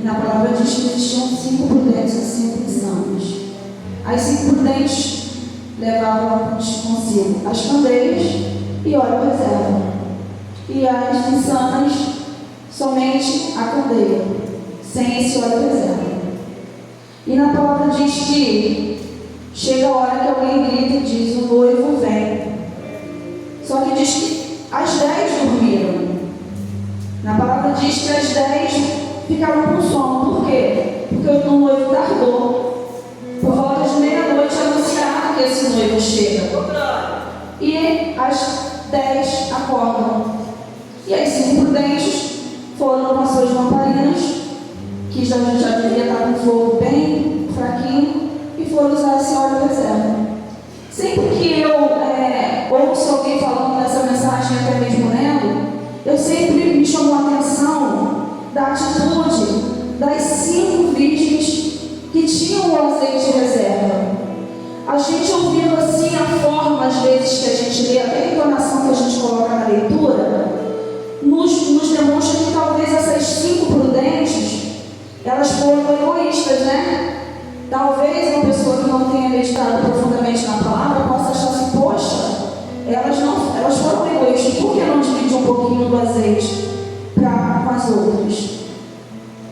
E na palavra diz que existiam 5 prudentes e 5 insanos. As 5 prudentes levavam consigo as candeias e óleo reserva. E as insanas, somente a candeia, sem esse óleo reserva. E na palavra diz que chega a hora que alguém grita e diz: o noivo vem. Só que diz que as 10 dormiram. Na palavra diz que as 10 ficaram com sono. Por quê? Porque o noivo tardou. Por volta de meia-noite anunciaram que esse noivo chega. E as 10 acordam. E as 5 prudentes foram com as suas lamparinas, que já devia estar com fogo bem fraquinho, e foram usar esse óleo reserva. Sempre que eu ouço alguém falando dessa mensagem, até mesmo lendo, eu sempre me chamo a atenção da atitude das 5 virgens que tinham o azeite reserva. A gente ouvindo assim a forma, às vezes, que a gente lê, até a entonação que a gente coloca na leitura, nos demonstra que talvez essas 5 prudentes, elas foram egoístas, né? Talvez uma pessoa que não tenha meditado profundamente na palavra possa achar assim: poxa, elas foram egoístas, por que não dividir um pouquinho do azeite com as outras?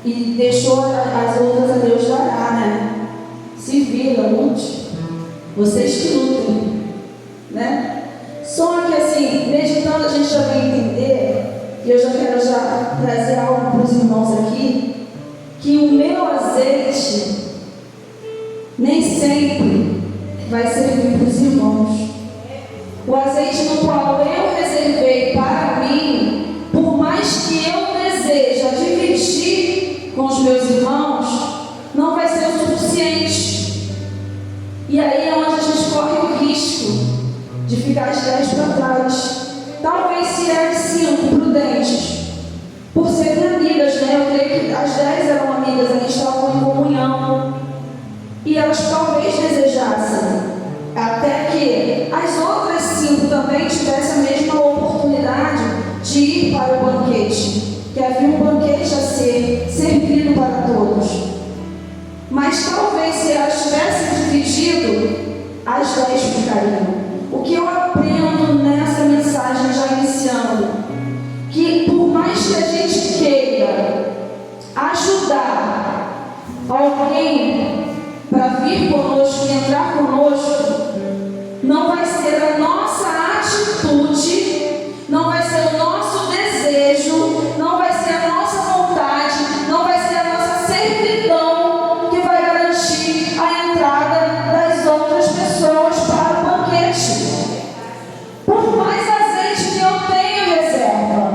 E deixou as outras a Deus dará, né? Se vira, lute. Vocês que lutem, né? Só que assim, meditando, a gente já vai entender, e eu já quero trazer algo para os irmãos aqui, que o meu azeite nem sempre vai servir para os irmãos. O azeite no qual eu reservei para mim, por mais que eu deseje dividir com os meus irmãos, não vai ser o suficiente. E aí é onde a gente corre o risco de ficar as 10 para trás. Talvez se as 5 prudentes, por serem amigas, né? Eu creio que as 10 eram amigas, elas estavam em comunhão. E elas talvez desejassem até que as outras 5 também tivessem a mesma oportunidade de ir para o banquete, que havia um banquete a ser servido para todos. Mas talvez se elas tivessem dividido, as 10 ficariam. O que eu aprendo nessa mensagem, já iniciando, que por mais que a gente queira ajudar alguém para vir conosco e entrar conosco, não vai ser a nossa atitude, não vai ser o nosso desejo, não vai ser a nossa vontade, não vai ser a nossa servidão que vai garantir a entrada das outras pessoas para o banquete. Por mais azeite que eu tenha reserva,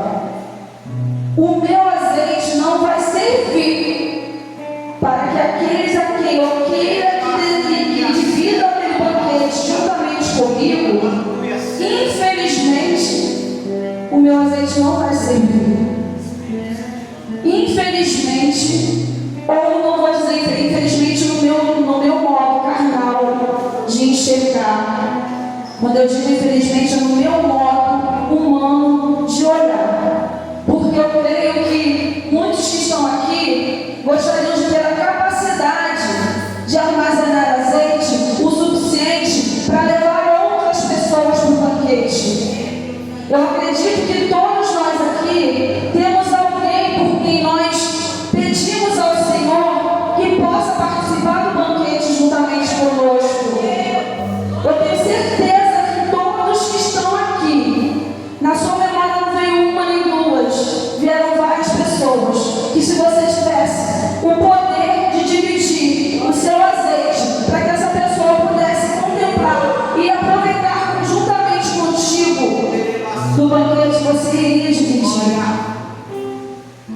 o meu azeite não vai servir para que aqueles a quem eu queira que divida aquele banquete juntamente comigo, infelizmente, o meu azeite não vai servir. Infelizmente, ou não vou dizer infelizmente, no meu modo carnal de enxergar. Quando eu digo infelizmente, é no meu modo humano de olhar. Porque eu creio que muitos que estão aqui gostariam de ter a capacidade de armazenar azeite o suficiente para levar outras pessoas para o banquete. Eu acredito que todos nós aqui temos alguém por quem nós pedimos ao Senhor que possa participar do banquete juntamente conosco. Eu tenho certeza que todos que estão aqui, na sua memória não veio uma nem duas, vieram várias pessoas, que se você tivesse o poder de dividir o seu azeite para que essa pessoa pudesse contemplar e aproveitar conjuntamente contigo do banquete, você iria dividir.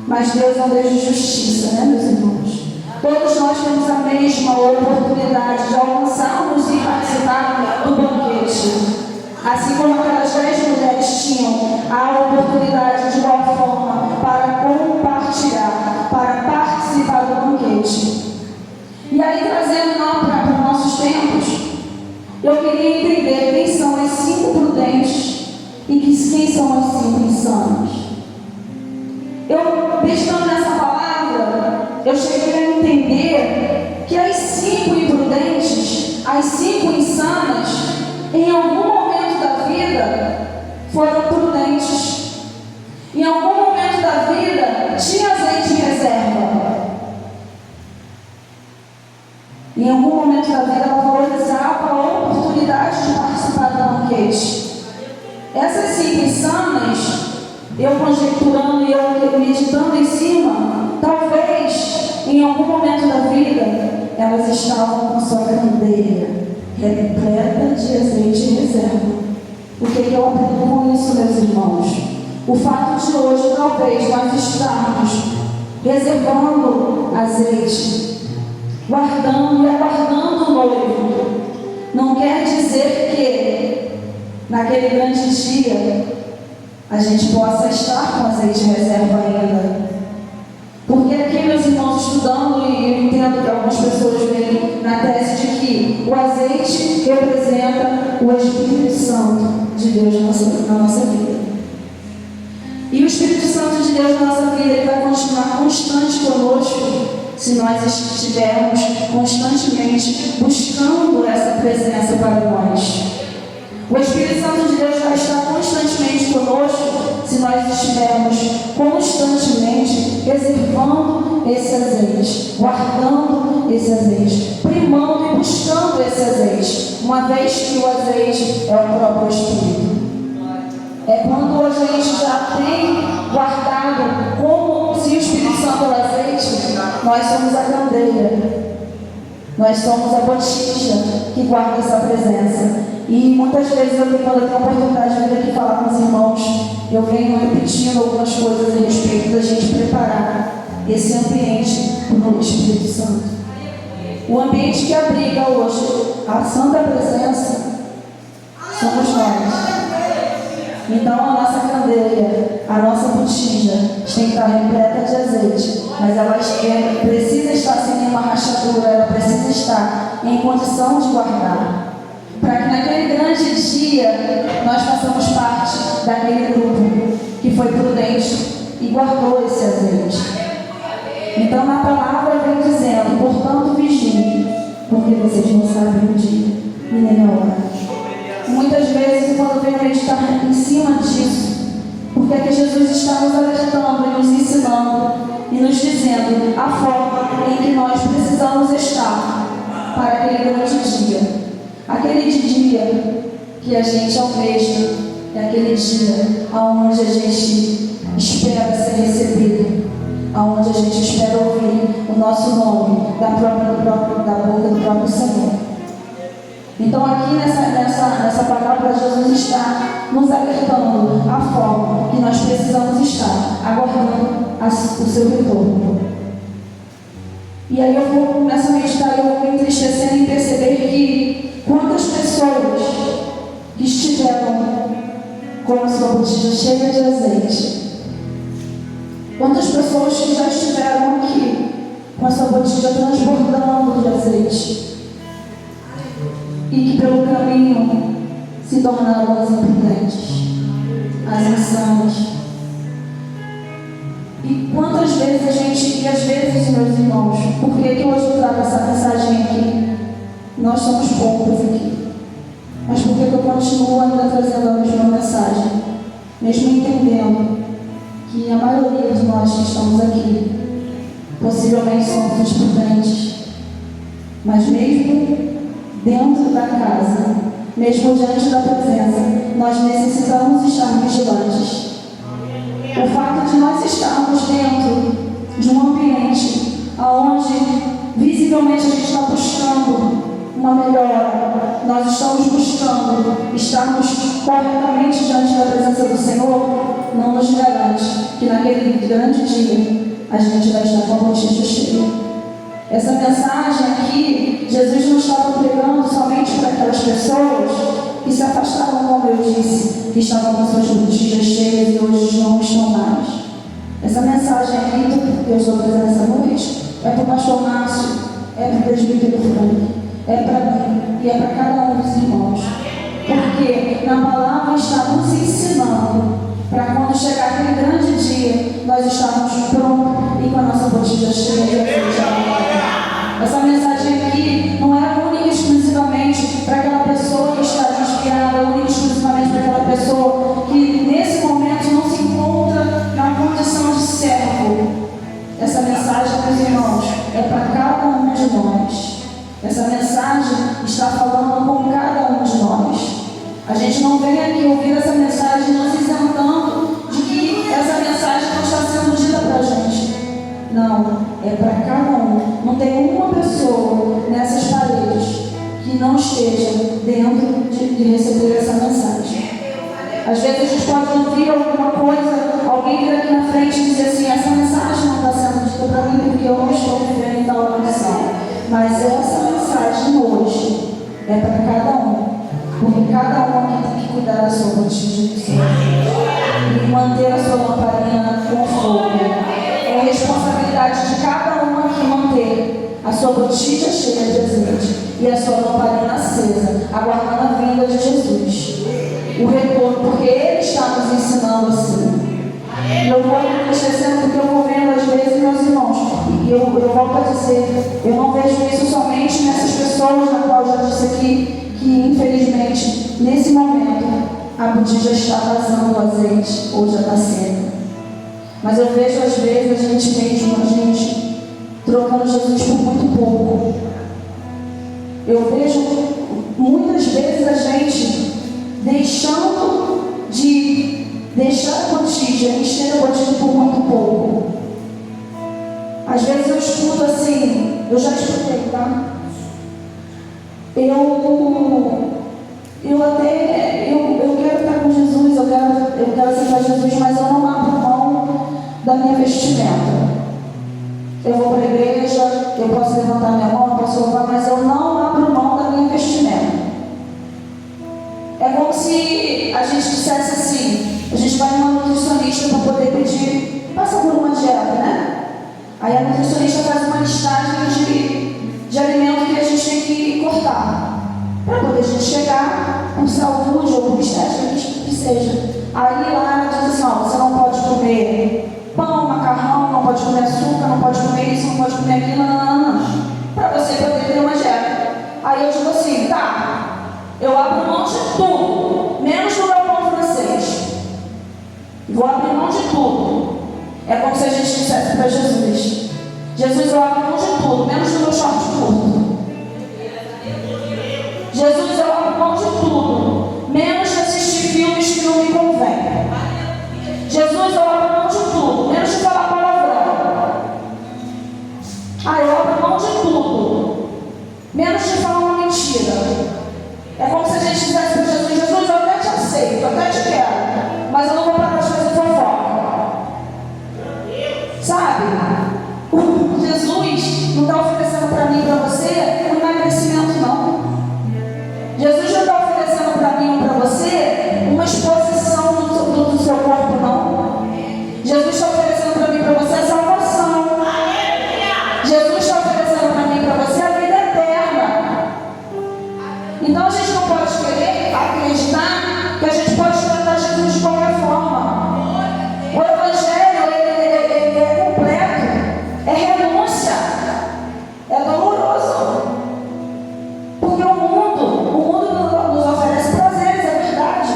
Mas Deus é um Deus de justiça, né, meus irmãos? Todos nós temos a mesma oportunidade de alcançarmos e participar do banquete. Assim como aquelas 10 mulheres tinham a oportunidade de igual forma para compartilhar, para participar do banquete. E aí, trazendo para os nossos tempos, eu queria entender quem são as 5 prudentes e quem são as 5 insanas. Eu, meditando nessa palavra, eu cheguei a entender que as 5 imprudentes, as 5 insanas, em algum momento da vida foram prudentes. Em algum momento da vida tinha azeite em reserva. Em algum momento da vida ela valorizava a oportunidade de participar do banquete. Essas 5 insanas, eu conjecturando e eu meditando em cima, talvez em algum momento da vida elas estavam com sua candeia repleta de azeite em reserva. O que eu aprendo com isso, meus irmãos? O fato de hoje talvez nós estarmos reservando azeite, guardando e aguardando o noivo, não quer dizer que naquele grande dia a gente possa estar com azeite em reserva ainda. Porque aqui, meus irmãos, estudando, e eu entendo que algumas pessoas veem na tese de que o azeite representa o Espírito Santo de Deus na nossa vida. E o Espírito Santo de Deus na nossa vida, ele vai continuar constante conosco se nós estivermos constantemente buscando essa presença para nós. O Espírito Santo de Deus vai estar constantemente conosco se nós estivermos constantemente reservando esse azeite, guardando esse azeite, primando e buscando esse azeite, uma vez que o azeite é o próprio Espírito. É quando a gente já tem guardado, como se o Espírito Santo é o azeite, nós somos a candeia, nós somos a botija que guarda essa presença. E muitas vezes quando eu tenho a oportunidade de vir aqui falar com os irmãos, eu venho repetindo algumas coisas a respeito da gente preparar esse ambiente para o Espírito Santo. O ambiente que abriga hoje a Santa Presença somos nós. Então a nossa candeia, a nossa botija tem que estar repleta de azeite, mas ela precisa estar sem nenhuma rachadura, ela precisa estar em condição de guardar. Para que naquele grande dia nós façamos parte daquele grupo que foi prudente e guardou esse azeite. Então na palavra vem dizendo, portanto vigiem, porque vocês não sabem o dia e nem a hora. Muitas vezes, quando venho meditar em cima disso, porque é que Jesus está nos alertando e nos ensinando e nos dizendo a forma em que nós precisamos estar para aquele grande dia. Aquele dia que a gente almeja, é aquele dia onde a gente espera ser recebido, onde a gente espera ouvir o nosso nome da boca do próprio Senhor. Então aqui nessa palavra, Jesus está nos alertando a forma que nós precisamos estar, aguardando o seu retorno. E aí eu vou começar a meditar e eu vou me entristecendo em perceber que quantas pessoas que estiveram com a sua botija cheia de azeite, quantas pessoas que já estiveram aqui com a sua botija transbordando de azeite, e que pelo caminho se tornaram as imprudentes, as insanas. E quantas vezes e às vezes, meus irmãos, por que hoje eu trago essa mensagem aqui? Nós somos poucos aqui, mas por que eu continuo ainda trazendo a mesma mensagem? Mesmo entendendo que a maioria de nós que estamos aqui possivelmente somos imprudentes, mas mesmo dentro da casa, mesmo diante da presença, nós necessitamos estar vigilantes. O fato de nós estarmos dentro de um ambiente onde visivelmente a gente está buscando uma melhora, nós estamos buscando estarmos corretamente diante da presença do Senhor, não nos garante que naquele grande dia a gente vai estar com a botija cheia. Essa mensagem aqui, Jesus não estava pregando somente para aquelas pessoas que se afastavam, como eu disse, que estavam com suas botijas cheias e hoje não estão mais. Essa mensagem aqui que eu estou trazendo essa noite é para o pastor Márcio, é para o presbítero Frank, é para mim e é para cada um dos irmãos. Porque na palavra está nos ensinando para quando chegar aquele grande dia, nós estarmos prontos e com a nossa botija botija cheia de azeite. Essa mensagem aqui não é única e exclusivamente para aquela pessoa que está desviada, única e exclusivamente para aquela pessoa que nesse momento não se encontra na condição de servo. Essa mensagem, meus irmãos, é para cada um de nós. Essa mensagem está falando com cada um de nós. A gente não vem aqui ouvir essa mensagem nos isentando de que essa mensagem não está sendo dita para a gente. Não, é para cada um. Não tem uma pessoa nessas paredes que não esteja dentro de receber essa mensagem. Às vezes a gente pode ouvir alguma coisa, alguém vir aqui na frente e dizer assim: essa mensagem não está sendo dita para mim porque eu não estou vivendo em tal condição. Mas essa mensagem hoje é para cada um. Porque cada um aqui tem que cuidar da sua botija e manter a sua lamparina com fogo. É responsabilidade de cada um aqui manter a sua botija cheia de azeite e a sua lamparina acesa, aguardando a vinda de Jesus. O retorno, porque Ele está nos ensinando assim. Eu vou entristecendo porque eu vou vendo às vezes, meus irmãos, e eu volto a dizer, eu não vejo isso somente nessas pessoas, na qual eu já disse aqui, que infelizmente, nesse momento, a botija está vazando o azeite ou já está seca. Mas eu vejo às vezes a gente trocando Jesus por muito pouco. Eu vejo muitas vezes a gente deixando de deixar a botija, encher a botija por muito pouco. Às vezes eu escuto assim, eu já escutei, tá? Eu quero estar com Jesus, eu quero aceitar Jesus, mas eu não abro mão da minha vestimenta. Eu vou para a igreja, eu posso levantar minha mão, eu posso louvar, mas eu não abro mão da minha vestimenta. É como se a gente dissesse assim: a gente vai numa nutricionista para poder pedir, passa por uma dieta, né? Aí a nutricionista faz uma listagem de alimento que a gente tem que cortar, para poder a gente chegar com saúde ou com estética, que seja. Aí lá ela diz assim: ó, você não pode comer pão, macarrão, não pode comer açúcar, não pode comer isso, não pode comer aquilo, não. Para você poder ter uma dieta. Aí eu digo assim: tá, eu abro mão de tudo, menos do meu pão francês. Vou abrir mão de tudo. É como se a gente dissesse para Jesus: Jesus, eu abro mão de tudo, menos do meu short curto. Jesus, eu abro mão de tudo, menos de assistir filmes que não me convêm. Jesus, eu abro mão de tudo, menos de falar palavrão. Eu abro mão de tudo, menos de falar uma mentira. É como se a gente dissesse para Jesus: Jesus, eu até te aceito, eu até te quero, mas eu não vou parar de fazer fofoca. Sabe? Jesus não está oferecendo para mim e para você um emagrecimento, não. Jesus não está oferecendo para mim e para você uma exposição do seu corpo, não. Jesus está oferecendo para mim e para você a salvação. Jesus está oferecendo para mim e para você a vida eterna. Então a gente não pode querer acreditar que a gente pode tratar Jesus de qualquer forma. O Evangelho é completo, é renúncia, é doloroso. Porque o mundo nos oferece prazeres, é verdade.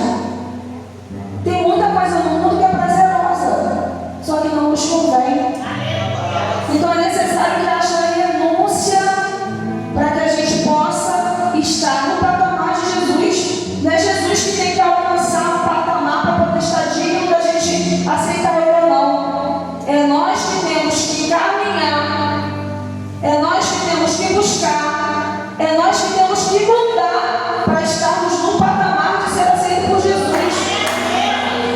Tem muita coisa no mundo que é prazerosa, só que não nos convém. Então é necessário que haja renúncia para que a gente possa estar no patamar de Jesus. Não é Jesus que tem que alcançar um patamar para poder estar digno da gente aceitar Ele ou não. É nós que temos que caminhar, é nós que temos que buscar, é nós que temos que mudar para estarmos no patamar de ser aceito por Jesus.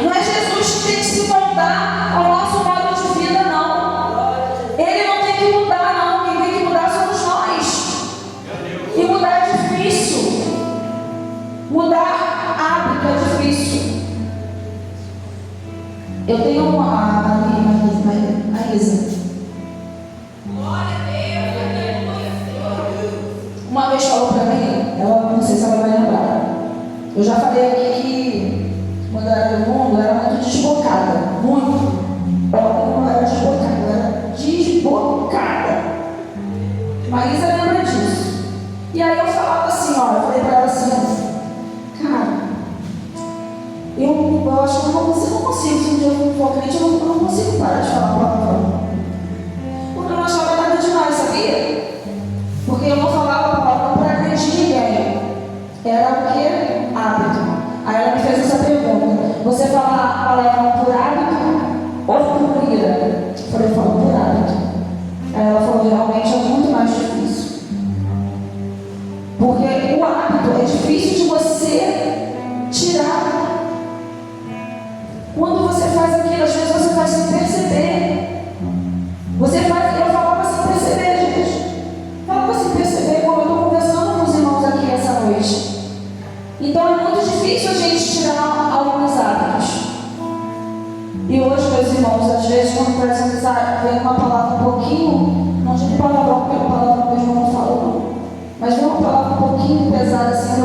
Não é Jesus que tem que se moldar ao nosso modo de vida, não. Ele não tem que mudar, não. Quem tem que mudar somos nós. E mudar é difícil. Mudar hábito é difícil. Eu tenho uma Isa. Uma vez falou para mim, ela não sei se ela vai lembrar. Eu já falei aqui que quando eu era do mundo, eu era muito desbocada. Muito. Ela não era desbocada, ela era desbocada. equivocada. Maísa lembra disso. E aí eu falava assim, ó, eu falei para ela assim, cara, eu acho que eu não consigo, se um dia eu for crente, eu não consigo parar de falar palavrão. Porque eu não achava nada demais, sabia? Porque eu não falava palavrão para agredir ninguém. Era o que? Hábito. Aí ela me fez essa pergunta: você fala palavrão por hábito ou por ira? Eu falei, falo por hábito. Aí ela falou, realmente é muito mais difícil. Porque o hábito é difícil de você tirar. Quando você faz aquilo, às vezes você faz sem perceber. Você faz, eu falava sem perceber, gente. Falava sem perceber como eu estou conversando com os irmãos aqui essa noite. Então é muito difícil a gente tirar alguns hábitos. E hoje, meus irmãos, às vezes quando precisar ver uma palavra um pouquinho, não digo palavrão, porque a palavra mesmo não falo não, mas ver uma palavra um pouquinho pesada assim,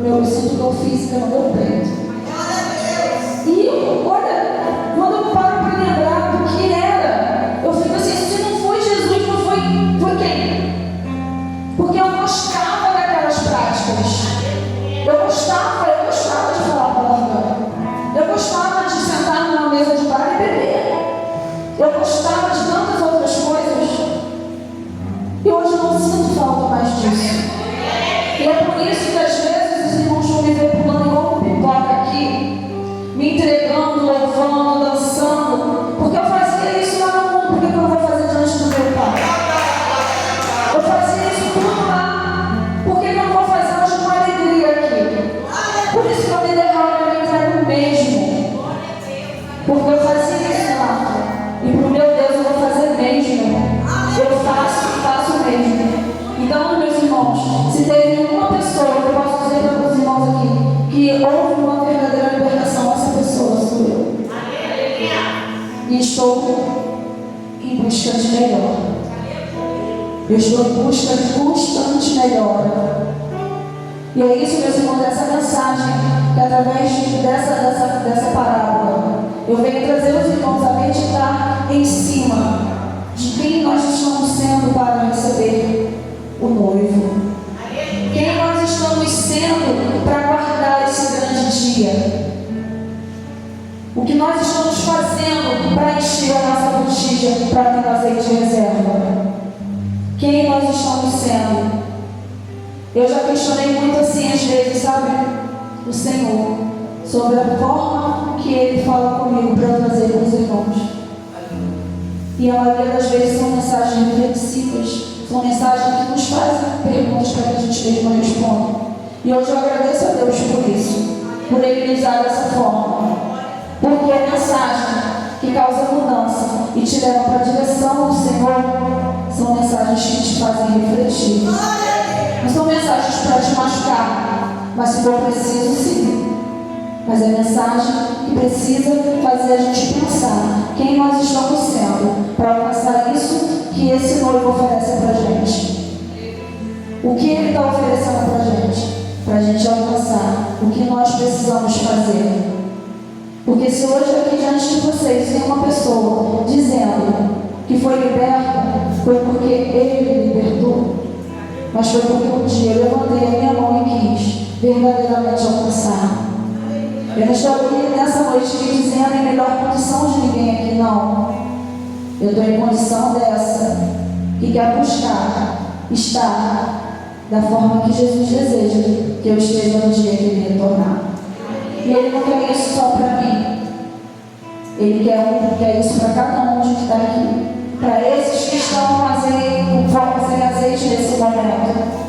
eu sinto dor física no meu peito. E olha, quando eu paro para lembrar do que era, eu fico assim, se não foi Jesus, não foi quem? Porque eu gostava daquelas práticas. Eu gostava de falar palavrão. Eu gostava de sentar numa mesa de bar e beber. Eu gostava de tantas outras coisas. E hoje eu não sinto falta mais disso. E é por isso que às vezes os irmãos vão me ver pulando igual um pipoca aqui, me entregando, louvando, dançando, porque eu fazia isso lá no mundo. Por que eu não vou fazer diante do meu Pai? Eu fazia isso tudo lá. Por que eu não vou fazer hoje com alegria aqui? Por isso que eu me derramo, eu me entrego mesmo. Porque eu fazia isso lá. E pro meu Deus eu vou fazer mesmo. Eu faço mesmo. Então, meus irmãos, se teve uma pessoa, eu posso dizer para os irmãos aqui, que houve uma verdadeira libertação, essa pessoa sou eu. E estou em busca de melhor. Eu estou em busca de constante melhora. E é isso, meus irmãos, essa mensagem, que através dessa parábola, eu venho trazer os irmãos a meditar em cima de quem nós estamos sendo para receber o noivo. Quem nós estamos sendo para guardar esse grande dia. O que nós estamos fazendo para encher a nossa botija, para ter azeite de reserva. Quem nós estamos sendo. Eu já questionei muito assim às vezes, sabe, o Senhor, sobre a forma que Ele fala comigo para eu trazer para os irmãos. E a maioria das vezes são mensagens reflexivas, são mensagens que nos fazem perguntas para que a gente mesmo responda. E hoje eu agradeço a Deus por isso, por Ele me usar dessa forma. Porque a mensagem que causa mudança e te leva para a direção do Senhor são mensagens que te fazem refletir. Não são mensagens para te machucar, mas se for preciso, sim. Mas é mensagem que precisa fazer a gente pensar quem nós estamos sendo para alcançar isso que esse noivo oferece para a gente. O que ele está oferecendo para a gente alcançar o que nós precisamos fazer. Porque se hoje aqui diante de vocês tem uma pessoa dizendo que foi liberta, foi porque ele libertou, mas foi porque um dia eu levantei a minha mão e quis verdadeiramente alcançar. Eu não estou aqui nessa noite me dizendo em melhor condição de ninguém aqui, não. Eu estou em condição dessa, que quer buscar estar da forma que Jesus deseja que eu esteja no dia que Ele retornar. E Ele não quer isso só para mim. Ele quer isso para cada um que está aqui. Para esses que estão sem azeite nesse momento.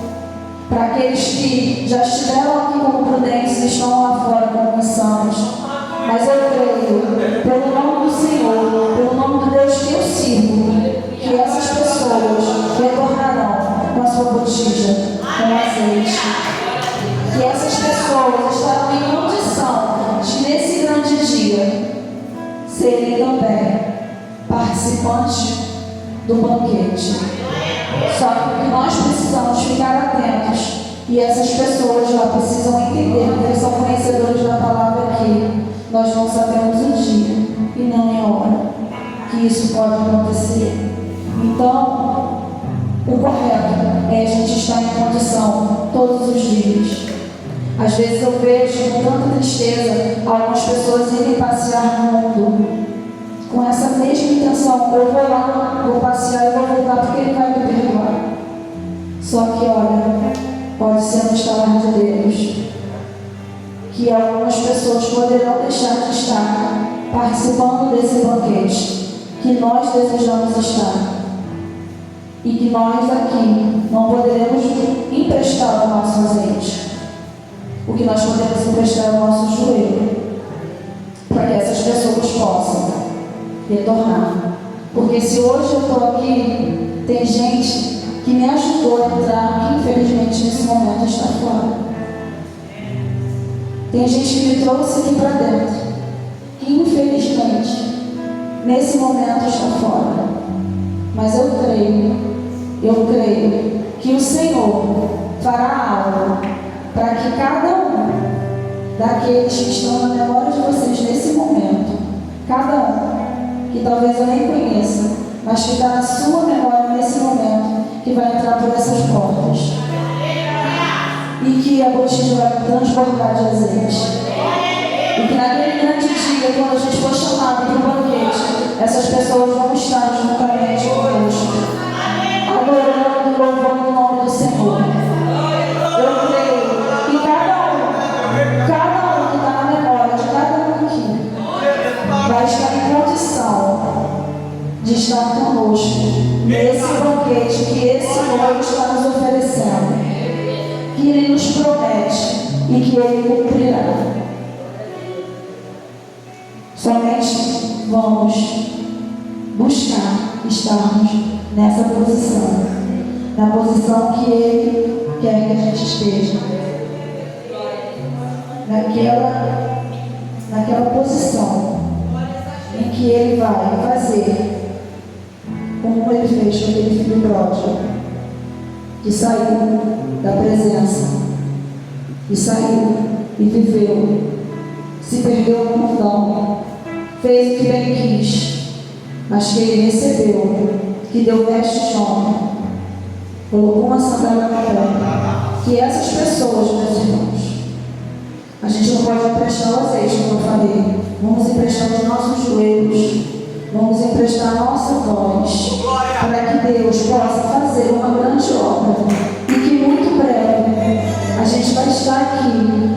Para aqueles que já estiveram aqui como prudentes e estão lá fora como insanos. Mas eu creio, pelo nome do Senhor, pelo nome do Deus que eu sirvo, que essas pessoas retornarão com a sua botija, com azeite. Que essas pessoas estarão em condição de, nesse grande dia, serem também participantes do banquete. Só que nós precisamos ficar atentos, e essas pessoas lá precisam entender, porque eles são conhecedores da palavra aqui. Nós não sabemos o dia e não é a hora que isso pode acontecer. Então, o correto é a gente estar em condição todos os dias. Às vezes eu vejo com tanta tristeza algumas pessoas irem passear no mundo com essa mesma intenção: eu vou lá, vou passear e vou voltar porque Ele vai me perdoar. Só que, olha, pode ser um estalar de Deus que algumas pessoas poderão deixar de estar participando desse banquete que nós desejamos estar, e que nós aqui não poderemos emprestar o nosso azeite. O que nós podemos emprestar é o nosso joelho, para que essas pessoas possam retornar. Porque se hoje eu estou aqui, tem gente que me ajudou a entrar, que infelizmente nesse momento está fora. Tem gente que me trouxe aqui para dentro, que infelizmente nesse momento está fora. Mas eu creio que o Senhor fará algo para que cada um daqueles que estão na memória de vocês nesse momento, cada um que talvez eu nem conheça, mas que está na sua memória nesse momento, que vai entrar por essas portas e que a botija vai transbordar de azeite, e que naquele grande dia, quando a gente for chamado para o banquete, essas pessoas vão estar juntamente conosco, adorando e louvando o nome do Senhor. Eu creio que cada um que está na memória de cada um aqui vai estar em condição de estar conosco nesse banquete que esse noivo está nos oferecendo, que Ele nos promete e que Ele cumprirá. Somente vamos buscar estarmos nessa posição, na posição que Ele quer que a gente esteja, naquela posição em que Ele vai fazer como Ele fez com aquele filho pródigo, que saiu da presença, e saiu e viveu, se perdeu no mundão, fez o que bem quis, mas que Ele recebeu, que deu veste de honra, colocou uma sandália no pé. Que essas pessoas, meus irmãos, a gente não pode emprestar o azeite, como eu falei, vamos emprestar os nossos joelhos, vamos emprestar a nossa voz, para que Deus possa fazer uma grande obra, e que muito breve a gente vai estar aqui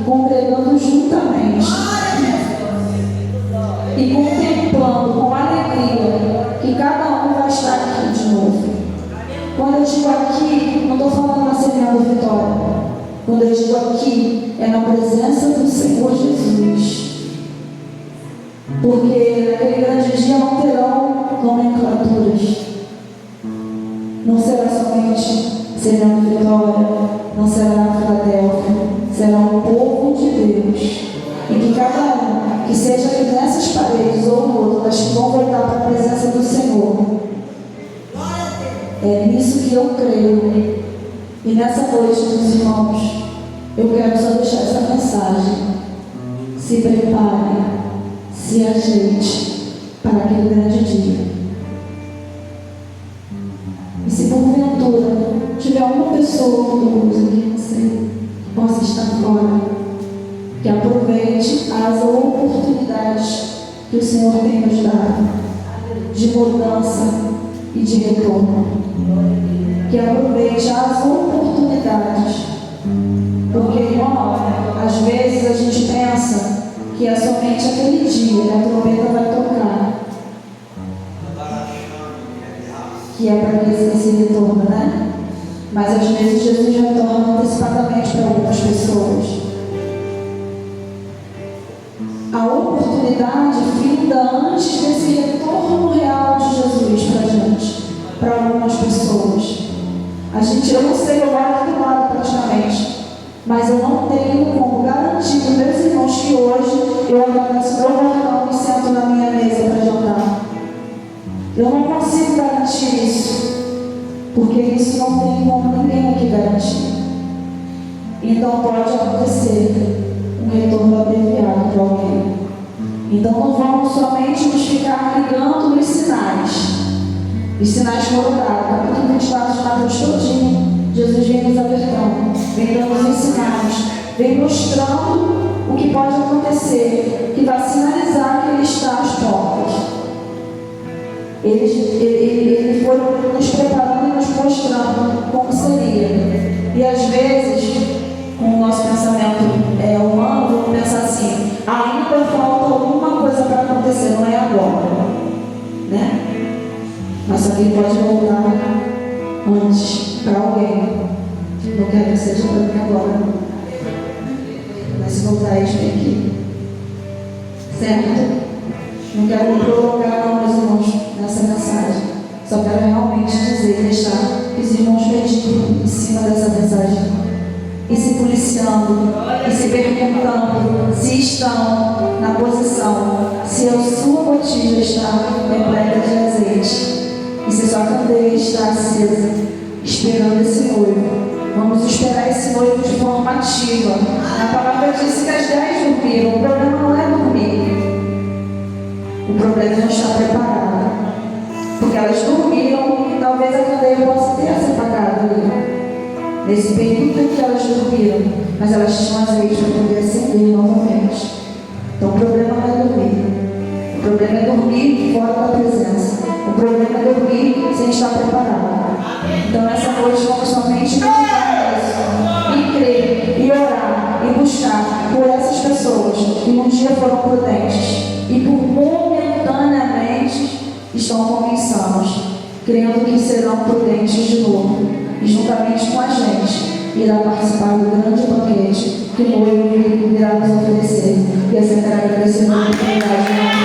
congregando juntamente e contemplando com alegria que cada um vai estar aqui de novo. Quando eu digo aqui, não estou falando na Semeando Vitória. Quando eu digo aqui, é na presença do Senhor Jesus. Porque naquele grande dia não terão nomenclaturas. Não será somente Semeando Vitória, não será Filadélfia, será o povo de Deus. E que cada um, que seja aqui nessas paredes ou no outro, mas que vão voltar para a presença do Senhor. É nisso que eu creio. E nessa noite, meus irmãos, eu quero só deixar essa mensagem. Se prepare, se ajeite para aquele grande dia. E se porventura tiver uma pessoa conosco aqui, não sei, que possa estar fora, que aproveite as oportunidades que o Senhor tem nos dado de mudança e de retorno. Que aproveite as oportunidades, porque, irmão, às vezes a gente pensa que é somente aquele dia que a trombeta vai tocar, que é para que esse retorno, né? Mas às vezes Jesus retorna antecipadamente para algumas pessoas. A oportunidade finda antes desse retorno real de Jesus para a gente, para algumas pessoas. Eu não sei, eu moro aqui do lado praticamente, mas eu não tenho como garantir para meus irmãos que hoje eu agradeço meu bordão e sento na minha mesa para jantar. Eu não consigo garantir isso, porque isso não tem como ninguém aqui garantir. Então pode acontecer um retorno abreviado para alguém. Então não vamos somente nos ficar ligando nos sinais, Os sinais foram dados. Capítulo 24 de Mateus todinho. Jesus vem nos alertando, vem dando os sinais, vem mostrando o que pode acontecer, que vai sinalizar que Ele está às portas. Ele foi nos preparando e nos mostrando como seria. E às vezes, com o nosso pensamento humano, vamos pensar assim: ainda falta alguma coisa para acontecer, não é agora, né? Mas alguém pode voltar antes para alguém. Não quero que seja para mim agora, mas se voltar, eles têm aqui, certo? Não quero me prolongar, não, meus irmãos, nessa mensagem. Só quero realmente dizer e deixar os irmãos medindo em cima dessa mensagem e se policiando e se perguntando se estão na posição, se a sua botija está repleta de azeite e se sua candeia está acesa, esperando esse noivo. Vamos esperar esse noivo de forma ativa. A palavra disse que as 10 dormiram. O problema não é dormir. O problema é não estar preparado. Porque elas dormiram e talvez a candeia possa ter se apagado ali. Nesse período em que elas dormiram, mas elas tinham azeite para poder acender novamente. Então o problema não é dormir. O problema é dormir fora da presença. O problema é dormir sem estar preparado. Então nessa noite vamos somente meditar nisso, e crer, e orar, e buscar por essas pessoas que um dia foram prudentes e por momentaneamente estão como insanos, crendo que serão prudentes de novo, e juntamente com a gente irá participar do grande banquete que o noivo virá nos oferecer. E assim quero agradecer a oportunidade.